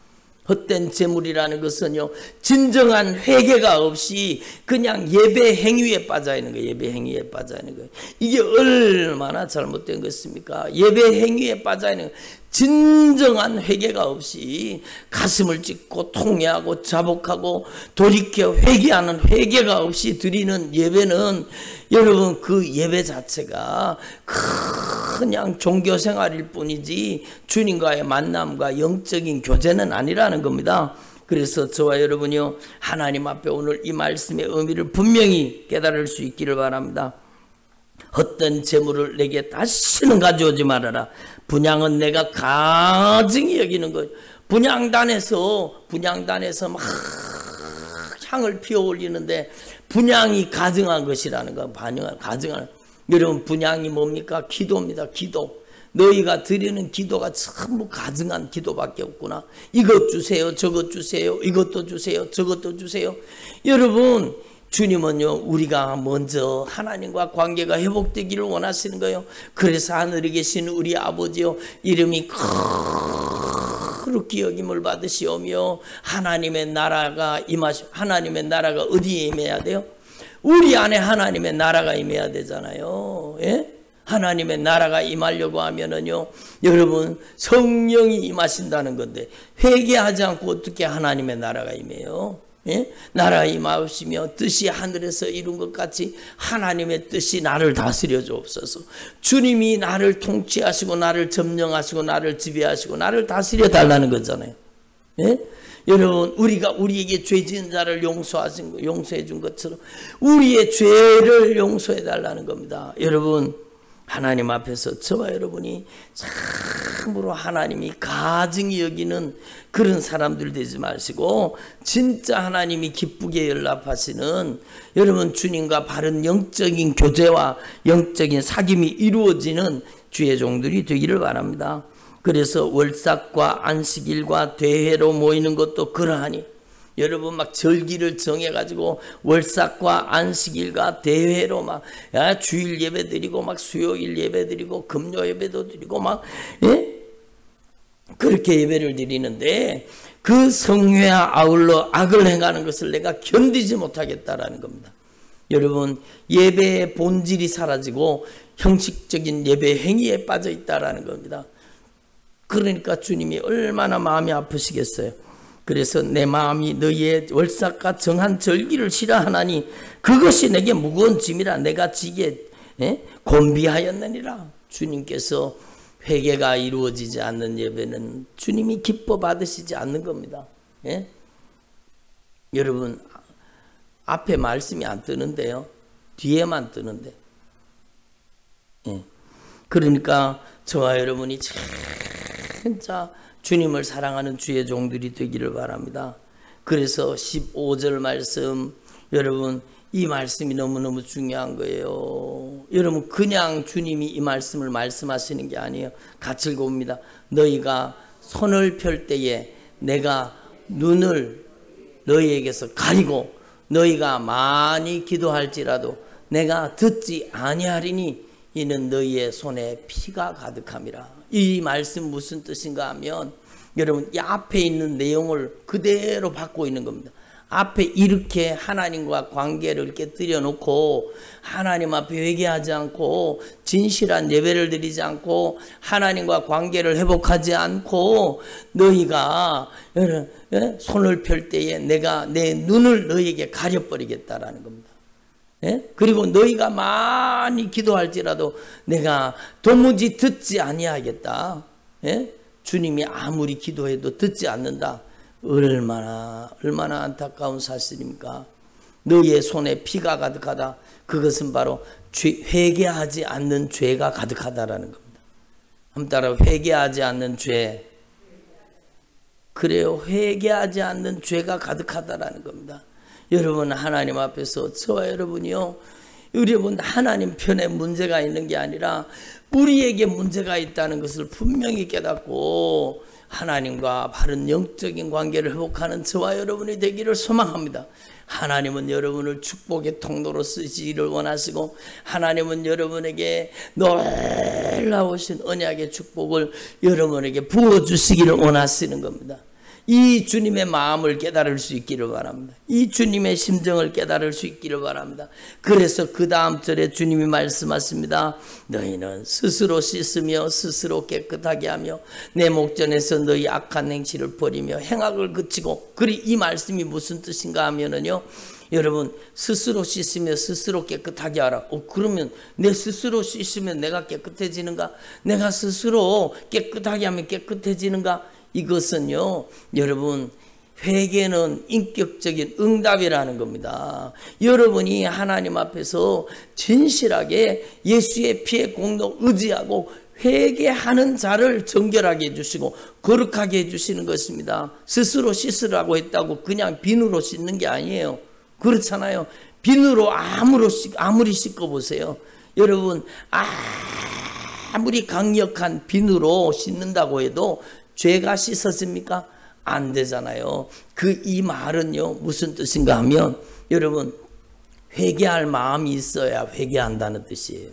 헛된 재물이라는 것은요 진정한 회개가 없이 그냥 예배 행위에 빠져 있는 거예요. 예배 행위에 빠져 있는 거예요. 이게 얼마나 잘못된 것입니까? 예배 행위에 빠져 있는 거예요. 진정한 회개가 없이 가슴을 찢고 통회하고 자복하고 돌이켜 회개하는 회개가 없이 드리는 예배는 여러분 그 예배 자체가 큰 그냥 종교 생활일 뿐이지 주님과의 만남과 영적인 교제는 아니라는 겁니다. 그래서 저와 여러분이요, 하나님 앞에 오늘 이 말씀의 의미를 분명히 깨달을 수 있기를 바랍니다. 헛된 재물을 내게 다시는 가져오지 말아라. 분향은 내가 가증히 여기는 거예요. 분향단에서 막 향을 피워 올리는데 분향이 가증한 것이라는 거. 가증한. 여러분, 분향이 뭡니까? 기도입니다. 기도. 너희가 드리는 기도가 전부 가증한 기도밖에 없구나. 이것 주세요, 저것 주세요, 이것도 주세요, 저것도 주세요. 여러분, 주님은요, 우리가 먼저 하나님과 관계가 회복되기를 원하시는 거예요. 그래서 하늘에 계신 우리 아버지요, 이름이 거룩히 여김을 받으시오며 하나님의 나라가 하나님의 나라가 어디에 임해야 돼요? 우리 안에 하나님의 나라가 임해야 되잖아요. 예? 하나님의 나라가 임하려고 하면은요, 여러분, 성령이 임하신다는 건데 회개하지 않고 어떻게 하나님의 나라가 임해요? 예? 나라가 임하시며 뜻이 하늘에서 이룬 것 같이 하나님의 뜻이 나를 다스려 주옵소서. 주님이 나를 통치하시고 나를 점령하시고 나를 지배하시고 나를 다스려 달라는 거잖아요. 예? 여러분, 우리가 우리에게 죄 지은 자를 용서해 준 것처럼 우리의 죄를 용서해 달라는 겁니다. 여러분, 하나님 앞에서 저와 여러분이 참으로 하나님이 가증히 여기는 그런 사람들 되지 마시고 진짜 하나님이 기쁘게 연락하시는, 여러분, 주님과 바른 영적인 교제와 영적인 사귐이 이루어지는 주의 종들이 되기를 바랍니다. 그래서 월삭과 안식일과 대회로 모이는 것도 그러하니, 여러분, 막 절기를 정해가지고 월삭과 안식일과 대회로 막 주일 예배 드리고 막 수요일 예배 드리고 금요 예배도 드리고 막, 예? 그렇게 예배를 드리는데 그 성회와 아울러 악을 행하는 것을 내가 견디지 못하겠다라는 겁니다. 여러분, 예배의 본질이 사라지고 형식적인 예배 행위에 빠져 있다라는 겁니다. 그러니까 주님이 얼마나 마음이 아프시겠어요. 그래서 내 마음이 너희의 월삭과 정한 절기를 싫어하나니 그것이 내게 무거운 짐이라 내가 지게 곤비하였느니라. 주님께서 회개가 이루어지지 않는 예배는 주님이 기뻐 받으시지 않는 겁니다. 예? 여러분, 앞에 말씀이 안 뜨는데요, 뒤에만 뜨는데. 예. 그러니까 저와 여러분이 진짜 주님을 사랑하는 주의 종들이 되기를 바랍니다. 그래서 15절 말씀, 여러분, 이 말씀이 너무너무 중요한 거예요. 여러분, 그냥 주님이 이 말씀을 말씀하시는 게 아니에요. 같이 읽어봅니다. 너희가 손을 펼 때에 내가 눈을 너희에게서 가리고 너희가 많이 기도할지라도 내가 듣지 아니하리니 이는 너희의 손에 피가 가득함이라. 이 말씀 무슨 뜻인가 하면, 여러분, 이 앞에 있는 내용을 그대로 받고 있는 겁니다. 앞에 이렇게 하나님과 관계를 이렇게 들여놓고 하나님 앞에 회개하지 않고 진실한 예배를 드리지 않고 하나님과 관계를 회복하지 않고 너희가 손을 펼 때에 내가 내 눈을 너희에게 가려버리겠다라는 겁니다. 예? 그리고 너희가 많이 기도할지라도 내가 도무지 듣지 아니하겠다. 예? 주님이 아무리 기도해도 듣지 않는다. 얼마나 안타까운 사실입니까? 너희의 손에 피가 가득하다. 그것은 바로 회개하지 않는 죄가 가득하다라는 겁니다. 한번 따라, 회개하지 않는 죄. 그래요, 회개하지 않는 죄가 가득하다라는 겁니다. 여러분, 하나님 앞에서 저와 여러분이요, 여러분, 하나님 편에 문제가 있는 게 아니라 우리에게 문제가 있다는 것을 분명히 깨닫고 하나님과 바른 영적인 관계를 회복하는 저와 여러분이 되기를 소망합니다. 하나님은 여러분을 축복의 통로로 쓰시기를 원하시고 하나님은 여러분에게 놀라우신 언약의 축복을 여러분에게 부어주시기를 원하시는 겁니다. 이 주님의 마음을 깨달을 수 있기를 바랍니다. 이 주님의 심정을 깨달을 수 있기를 바랍니다. 그래서 그 다음 절에 주님이 말씀하십니다. 너희는 스스로 씻으며 스스로 깨끗하게 하며 내 목전에서 너희 악한 행실을 버리며 행악을 그치고. 그리 이 말씀이 무슨 뜻인가 하면은요, 여러분 스스로 씻으며 스스로 깨끗하게 하라. 그러면 내 스스로 씻으면 내가 깨끗해지는가? 내가 스스로 깨끗하게 하면 깨끗해지는가? 이것은요 여러분 회개는 인격적인 응답이라는 겁니다. 여러분이 하나님 앞에서 진실하게 예수의 피의 공로 의지하고 회개하는 자를 정결하게 해주시고 거룩하게 해주시는 것입니다. 스스로 씻으라고 했다고 그냥 비누로 씻는 게 아니에요. 그렇잖아요. 비누로 아무리 씻어보세요. 여러분 아무리 강력한 비누로 씻는다고 해도 죄가 씻어집니까? 안 되잖아요. 이 말은요 무슨 뜻인가 하면 여러분 회개할 마음이 있어야 회개한다는 뜻이에요.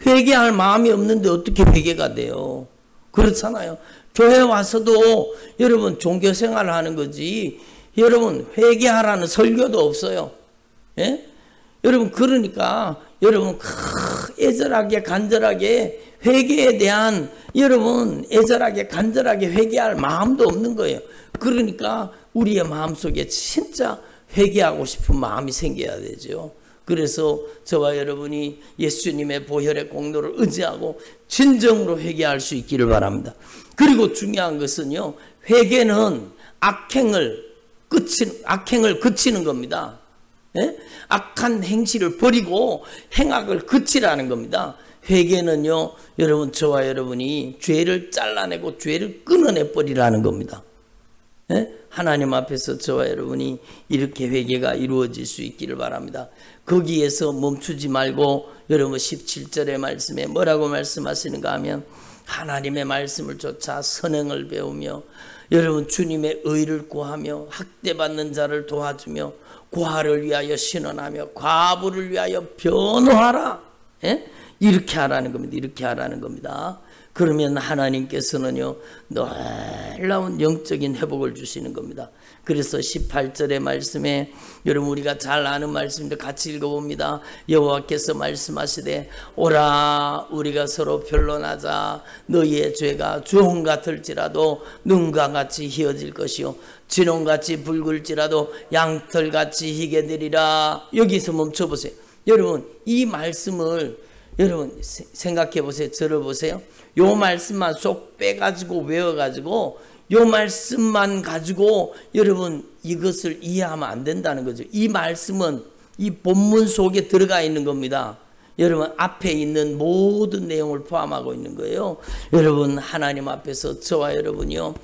회개할 마음이 없는데 어떻게 회개가 돼요? 그렇잖아요. 교회 와서도 여러분 종교생활을 하는 거지 여러분 회개하라는 설교도 없어요. 예? 여러분 그러니까 여러분 애절하게 간절하게 회개에 대한 여러분 애절하게 간절하게 회개할 마음도 없는 거예요. 그러니까 우리의 마음속에 진짜 회개하고 싶은 마음이 생겨야 되죠. 그래서 저와 여러분이 예수님의 보혈의 공로를 의지하고 진정으로 회개할 수 있기를 바랍니다. 그리고 중요한 것은요 회개는 악행을 그치는 겁니다. 예? 악한 행실을 버리고 행악을 그치라는 겁니다. 회개는요 여러분 저와 여러분이 죄를 잘라내고 죄를 끊어내 버리라는 겁니다. 예? 하나님 앞에서 저와 여러분이 이렇게 회개가 이루어질 수 있기를 바랍니다. 거기에서 멈추지 말고 여러분 17절의 말씀에 뭐라고 말씀하시는가 하면 하나님의 말씀을 쫓아 선행을 배우며 여러분 주님의 의를 구하며 학대받는 자를 도와주며 고아를 위하여 신원하며 과부를 위하여 변호하라. 예? 이렇게 하라는 겁니다. 이렇게 하라는 겁니다. 그러면 하나님께서는요 놀라운 영적인 회복을 주시는 겁니다. 그래서 18절의 말씀에 여러분 우리가 잘 아는 말씀인데 같이 읽어봅니다. 여호와께서 말씀하시되 오라 우리가 서로 변론하자. 너희의 죄가 주홍 같을지라도 눈과 같이 희어질 것이요 진홍같이 붉을지라도 양털같이 희게 되리라. 여기서 멈춰보세요. 여러분 이 말씀을 여러분 생각해 보세요. 들어보세요. 요 말씀만 쏙 빼가지고 외워가지고 요 말씀만 가지고 여러분 이것을 이해하면 안 된다는 거죠. 이 말씀은 이 본문 속에 들어가 있는 겁니다. 여러분 앞에 있는 모든 내용을 포함하고 있는 거예요. 여러분 하나님 앞에서 저와 여러분이요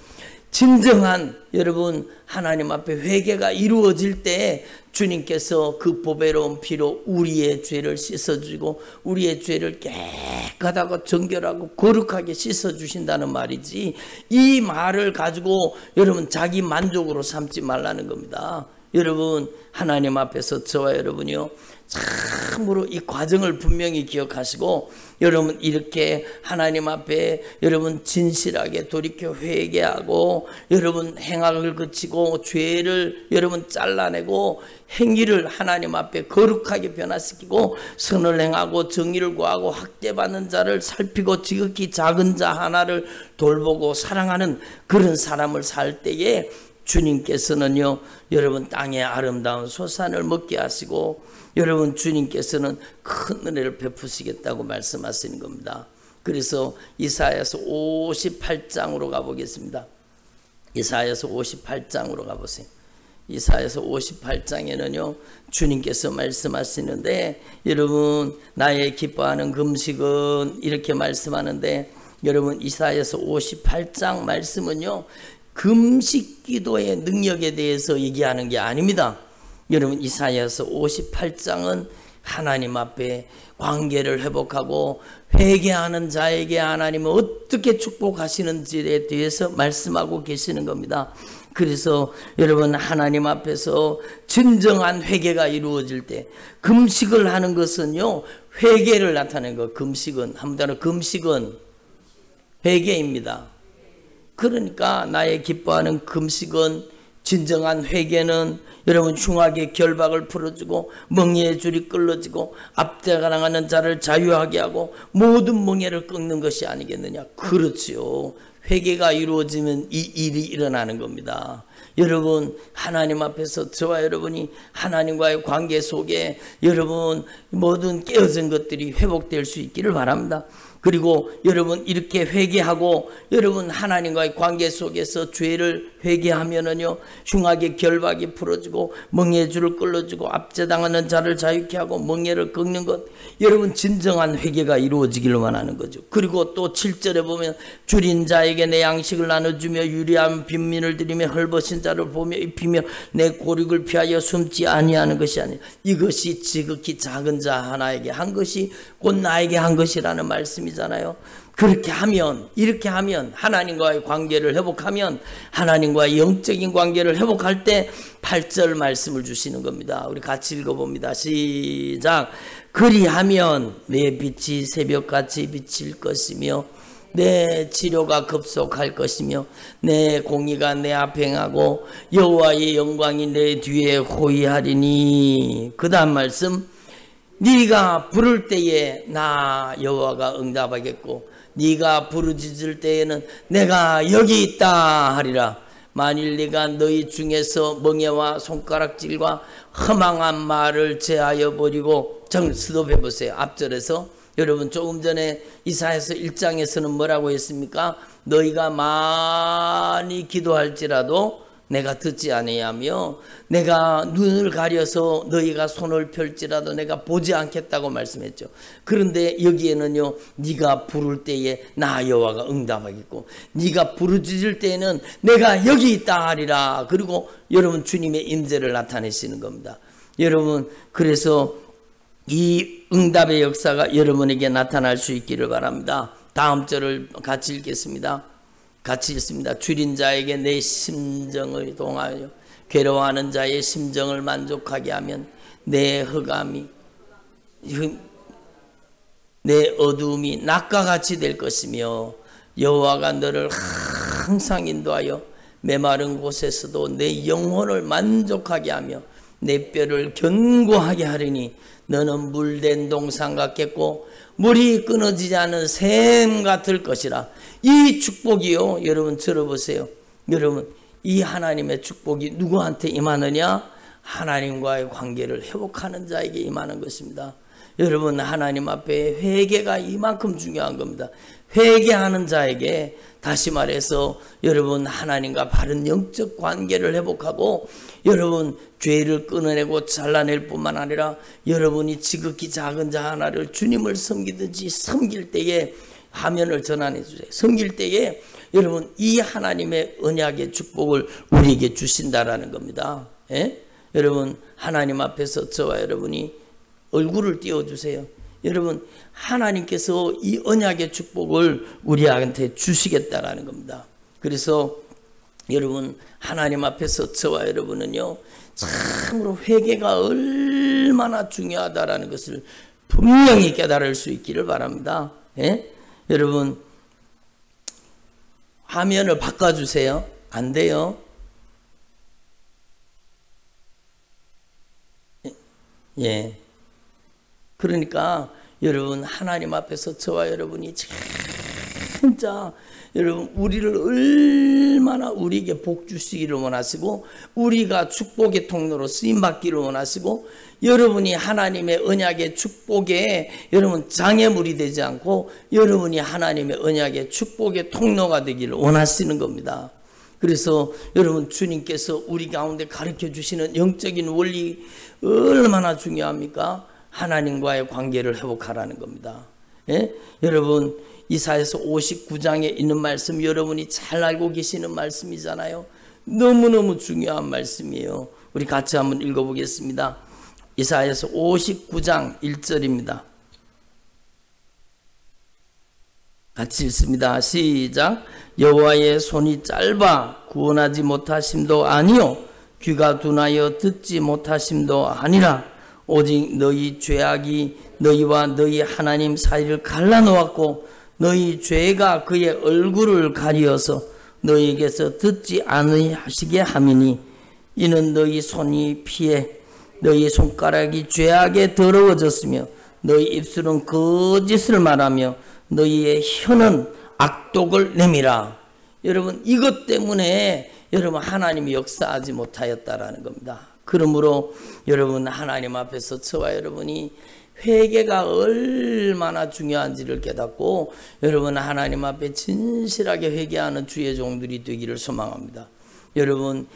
진정한 여러분 하나님 앞에 회개가 이루어질 때 주님께서 그 보배로운 피로 우리의 죄를 씻어주고 우리의 죄를 깨끗하고 정결하고 거룩하게 씻어주신다는 말이지 이 말을 가지고 여러분 자기 만족으로 삼지 말라는 겁니다. 여러분 하나님 앞에서 저와 여러분이요 참으로 이 과정을 분명히 기억하시고 여러분 이렇게 하나님 앞에 여러분 진실하게 돌이켜 회개하고 여러분 행악을 그치고 죄를 여러분 잘라내고 행위를 하나님 앞에 거룩하게 변화시키고 선을 행하고 정의를 구하고 학대받는 자를 살피고 지극히 작은 자 하나를 돌보고 사랑하는 그런 사람을 살 때에 주님께서는요 여러분 땅의 아름다운 소산을 먹게 하시고 여러분 주님께서는 큰 은혜를 베푸시겠다고 말씀하시는 겁니다. 그래서 이사야서 58장으로 가보겠습니다. 이사야서 58장으로 가보세요. 이사야서 58장에는요 주님께서 말씀하시는데 여러분 나의 기뻐하는 금식은 이렇게 말씀하는데 여러분 이사야서 58장 말씀은요 금식 기도의 능력에 대해서 얘기하는 게 아닙니다. 여러분 이사야서 58장은 하나님 앞에 관계를 회복하고 회개하는 자에게 하나님은 어떻게 축복하시는지에 대해서 말씀하고 계시는 겁니다. 그래서 여러분 하나님 앞에서 진정한 회개가 이루어질 때 금식을 하는 것은요 회개를 나타내는 거. 금식은 한마디로 금식은 회개입니다. 그러니까 나의 기뻐하는 금식은 진정한 회개는 여러분 흉악의 결박을 풀어주고 멍에의 줄이 끌어지고 앞대가 나가는 자를 자유하게 하고 모든 멍에를 꺾는 것이 아니겠느냐. 그렇지요. 회개가 이루어지면 이 일이 일어나는 겁니다. 여러분 하나님 앞에서 저와 여러분이 하나님과의 관계 속에 여러분 모든 깨어진 것들이 회복될 수 있기를 바랍니다. 그리고 여러분 이렇게 회개하고 여러분 하나님과의 관계 속에서 죄를 회개하면은요 흉악의 결박이 풀어지고 멍에의 줄을 끌어주고 압제당하는 자를 자유케 하고 멍에를 꺾는 것, 여러분 진정한 회개가 이루어지기를 원하는 거죠. 그리고 또 7절에 보면 줄인 자에게 내 양식을 나눠주며 유리한 빈민을 드리며 헐벗은 자를 보며 입히며 내 고륙을 피하여 숨지 아니하는 것이 아니라, 이것이 지극히 작은 자 하나에게 한 것이 곧 나에게 한 것이라는 말씀이잖아요. 그렇게 하면, 이렇게 하면, 하나님과의 관계를 회복하면, 하나님과의 영적인 관계를 회복할 때 8절 말씀을 주시는 겁니다. 우리 같이 읽어봅니다. 시작. 그리하면 내 빛이 새벽같이 비칠 것이며 내 치료가 급속할 것이며 내 공의가 내 앞에 행하고 여호와의 영광이 내 뒤에 호위하리니. 그 다음 말씀, 네가 부를 때에 나 여호와가 응답하겠고 네가 부르짖을 때에는 내가 여기 있다 하리라. 만일 네가 너희 중에서 멍에와 손가락질과 허망한 말을 제하여 버리고, 스톱해 보세요. 앞절에서 여러분 조금 전에 이사야서 1장에서는 뭐라고 했습니까? 너희가 많이 기도할지라도 내가 듣지 아니하며 내가 눈을 가려서 너희가 손을 펼지라도 내가 보지 않겠다고 말씀했죠. 그런데 여기에는요, 네가 부를 때에 나 여호와가 응답하겠고 네가 부르짖을 때에는 내가 여기 있다 하리라. 그리고 여러분 주님의 임재를 나타내시는 겁니다. 여러분 그래서 이 응답의 역사가 여러분에게 나타날 수 있기를 바랍니다. 다음 절을 같이 읽겠습니다. 같이 읽습니다. 줄인 자에게 내 심정을 동하여 괴로워하는 자의 심정을 만족하게 하면 내 흑암이, 내 어두움이 낮과 같이 될 것이며 여호와가 너를 항상 인도하여 메마른 곳에서도 내 영혼을 만족하게 하며 내 뼈를 견고하게 하리니 너는 물된 동산 같겠고 물이 끊어지지 않은 샘 같을 것이라. 이 축복이요, 여러분 들어보세요. 여러분 이 하나님의 축복이 누구한테 임하느냐? 하나님과의 관계를 회복하는 자에게 임하는 것입니다. 여러분 하나님 앞에 회개가 이만큼 중요한 겁니다. 회개하는 자에게, 다시 말해서 여러분 하나님과 바른 영적 관계를 회복하고 여러분 죄를 끊어내고 잘라낼 뿐만 아니라 여러분이 지극히 작은 자 하나를 주님을 섬기듯이 섬길 때에 화면을 전환해 주세요. 섬길 때에 여러분 이 하나님의 언약의 축복을 우리에게 주신다라는 겁니다. 예? 여러분 하나님 앞에서 저와 여러분이 얼굴을 띄워주세요. 여러분 하나님께서 이 언약의 축복을 우리한테 주시겠다라는 겁니다. 그래서 여러분 하나님 앞에서 저와 여러분은요 참으로 회개가 얼마나 중요하다라는 것을 분명히 깨달을 수 있기를 바랍니다. 예? 여러분 화면을 바꿔주세요. 안 돼요. 예. 그러니까 여러분 하나님 앞에서 저와 여러분이 진짜 여러분 우리를 얼마나 우리에게 복 주시기를 원하시고 우리가 축복의 통로로 쓰임받기를 원하시고 여러분이 하나님의 언약의 축복에 여러분 장애물이 되지 않고 여러분이 하나님의 언약의 축복의 통로가 되기를 원하시는 겁니다. 그래서 여러분 주님께서 우리 가운데 가르쳐 주시는 영적인 원리 얼마나 중요합니까? 하나님과의 관계를 회복하라는 겁니다. 예? 여러분 이사야서 59장에 있는 말씀 여러분이 잘 알고 계시는 말씀이잖아요. 너무너무 중요한 말씀이에요. 우리 같이 한번 읽어보겠습니다. 이사야서 59장 1절입니다. 같이 읽습니다. 시작. 여호와의 손이 짧아 구원하지 못하심도 아니요 귀가 둔하여 듣지 못하심도 아니라 오직 너희 죄악이 너희와 너희 하나님 사이를 갈라놓았고 너희 죄가 그의 얼굴을 가리어서 너희에게서 듣지 않으시게 함이니 이는 너희 손이 피해 너희 손가락이 죄악에 더러워졌으며 너희 입술은 거짓을 말하며 너희의 혀는 악독을 내밀어. 여러분 이것 때문에 여러분 하나님이 역사하지 못하였다라는 겁니다. 그러므로 여러분 하나님 앞에서 저와 여러분이 회개가 얼마나 중요한지를 깨닫고 여러분 하나님 앞에 진실하게 회개하는 주의 종들이 되기를 소망합니다. 여러분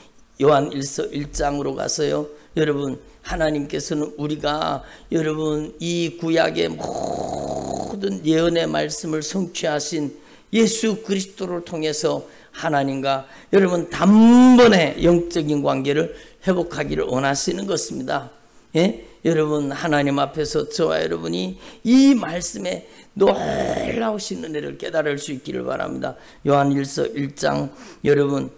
요한 1서 1장으로 가서요. 여러분 하나님께서는 우리가 여러분 이 구약의 모든 예언의 말씀을 성취하신 예수 그리스도를 통해서 하나님과 여러분 단번에 영적인 관계를 회복하기를 원하시는 것입니다. 예? 여러분 하나님 앞에서 저와 여러분이 이 말씀에 놀라우신 은혜를 깨달을 수 있기를 바랍니다. 요한 1서 1장 여러분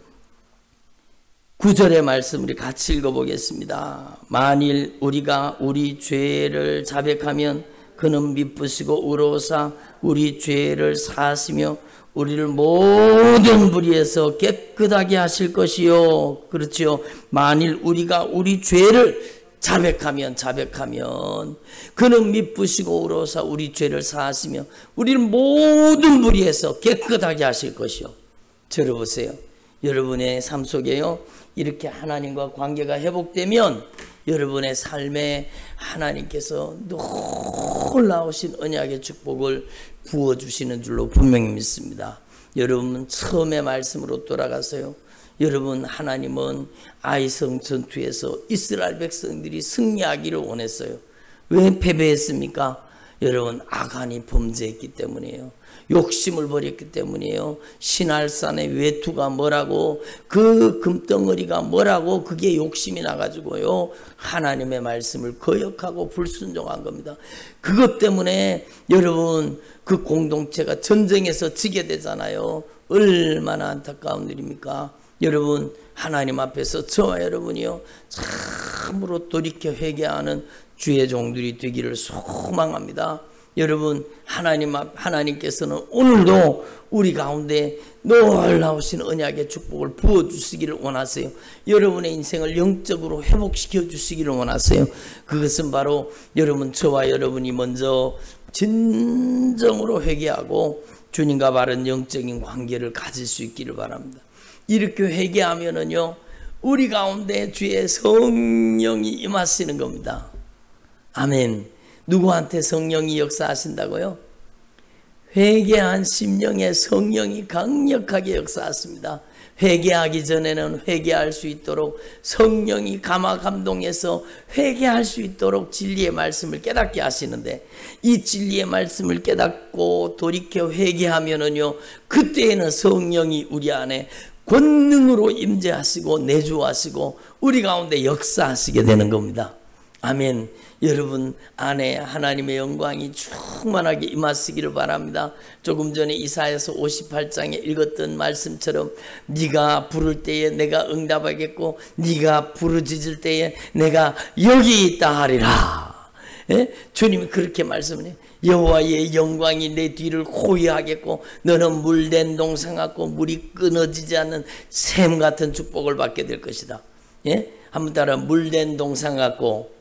9절의 말씀 우리 같이 읽어보겠습니다. 만일 우리가 우리 죄를 자백하면 그는 미쁘시고 의로우사 우리 죄를 사하시며 우리를 모든 불의에서 깨끗하게 하실 것이요. 그렇지요. 만일 우리가 우리 죄를 자백하면 그는 미쁘시고 의로우사 우리 죄를 사하시며 우리를 모든 불의에서 깨끗하게 하실 것이요. 들어보세요. 여러분의 삶 속에요. 이렇게 하나님과 관계가 회복되면 여러분의 삶에 하나님께서 놀라우신 언약의 축복을 부어주시는 줄로 분명히 믿습니다. 여러분 처음의 말씀으로 돌아가서요. 여러분 하나님은 아이성 전투에서 이스라엘 백성들이 승리하기를 원했어요. 왜 패배했습니까? 여러분 아간이 범죄했기 때문이에요. 욕심을 버렸기 때문이에요. 신할산의 외투가 뭐라고 그 금덩어리가 뭐라고 그게 욕심이 나가지고요. 하나님의 말씀을 거역하고 불순종한 겁니다. 그것 때문에 여러분 그 공동체가 전쟁에서 지게 되잖아요. 얼마나 안타까운 일입니까? 여러분 하나님 앞에서 저와 여러분이요 참으로 돌이켜 회개하는 주의 종들이 되기를 소망합니다. 여러분 하나님께서는 오늘도 우리 가운데 놀라우신 언약의 축복을 부어주시기를 원하세요. 여러분의 인생을 영적으로 회복시켜 주시기를 원하세요. 그것은 바로 여러분 저와 여러분이 먼저 진정으로 회개하고 주님과 바른 영적인 관계를 가질 수 있기를 바랍니다. 이렇게 회개하면은요 우리 가운데 주의 성령이 임하시는 겁니다. 아멘. 누구한테 성령이 역사하신다고요? 회개한 심령에 성령이 강력하게 역사하십니다. 회개하기 전에는 회개할 수 있도록 성령이 감화 감동해서 회개할 수 있도록 진리의 말씀을 깨닫게 하시는데 이 진리의 말씀을 깨닫고 돌이켜 회개하면은요 그때에는 성령이 우리 안에 권능으로 임재하시고 내주하시고 우리 가운데 역사하시게 되는 겁니다. 아멘. 여러분 안에 하나님의 영광이 충만하게 임하시기를 바랍니다. 조금 전에 이사야서 58장에 읽었던 말씀처럼 네가 부를 때에 내가 응답하겠고 네가 부르짖을 때에 내가 여기 있다 하리라. 예? 주님이 그렇게 말씀을 해요. 여호와의 영광이 내 뒤를 호위하겠고 너는 물된 동상 같고 물이 끊어지지 않는 샘 같은 축복을 받게 될 것이다. 예? 한번 따라 물된 동상 같고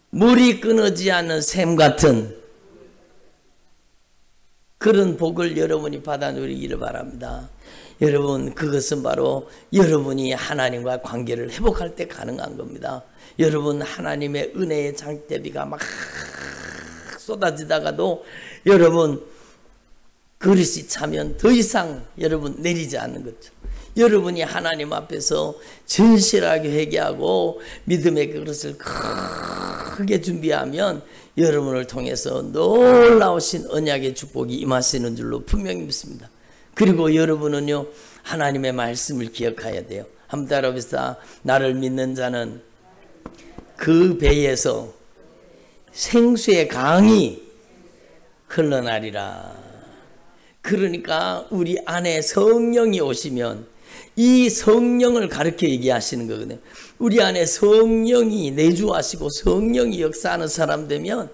물이 끊어지지 않는 샘 같은 그런 복을 여러분이 받아 누리기를 바랍니다. 여러분 그것은 바로 여러분이 하나님과 관계를 회복할 때 가능한 겁니다. 여러분 하나님의 은혜의 장대비가 막 쏟아지다가도 여러분 그릇이 차면 더 이상 여러분 내리지 않는 거죠. 여러분이 하나님 앞에서 진실하게 회개하고 믿음의 그릇을 크게 준비하면 여러분을 통해서 놀라우신 언약의 축복이 임하시는 줄로 분명히 믿습니다. 그리고 여러분은요 하나님의 말씀을 기억해야 돼요. 한번 따라해봅시다. 나를 믿는 자는 그 배에서 생수의 강이 흘러나리라. 그러니까 우리 안에 성령이 오시면 이 성령을 가르쳐 얘기하시는 거거든요. 우리 안에 성령이 내주하시고 성령이 역사하는 사람 되면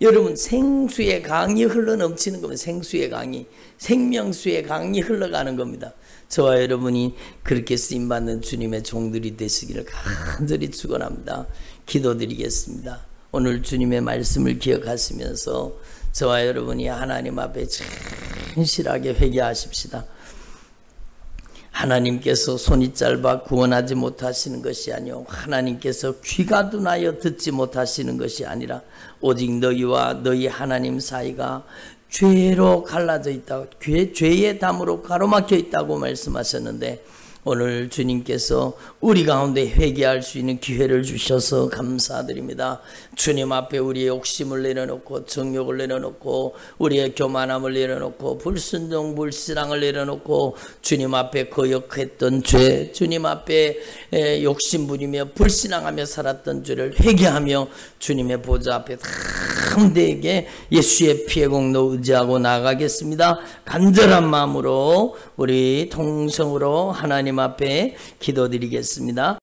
여러분 생수의 강이 흘러넘치는 겁니다. 생수의 강이 생명수의 강이 흘러가는 겁니다. 저와 여러분이 그렇게 쓰임받는 주님의 종들이 되시기를 간절히 축원합니다. 기도드리겠습니다. 오늘 주님의 말씀을 기억하시면서 저와 여러분이 하나님 앞에 진실하게 회개하십시다. 하나님께서 손이 짧아 구원하지 못하시는 것이 아니요 하나님께서 귀가 둔하여 듣지 못하시는 것이 아니라 오직 너희와 너희 하나님 사이가 죄로 갈라져 있다고, 죄의 담으로 가로막혀 있다고 말씀하셨는데, 오늘 주님께서 우리 가운데 회개할 수 있는 기회를 주셔서 감사드립니다. 주님 앞에 우리의 욕심을 내려놓고 정욕을 내려놓고 우리의 교만함을 내려놓고 불순종 불신앙을 내려놓고 주님 앞에 거역했던 죄, 주님 앞에 욕심부리며 불신앙하며 살았던 죄를 회개하며 주님의 보좌 앞에 담대하게 예수의 피의 공로 의지하고 나아가겠습니다. 간절한 마음으로 우리 통성으로 하나님 앞에 기도드리겠습니다.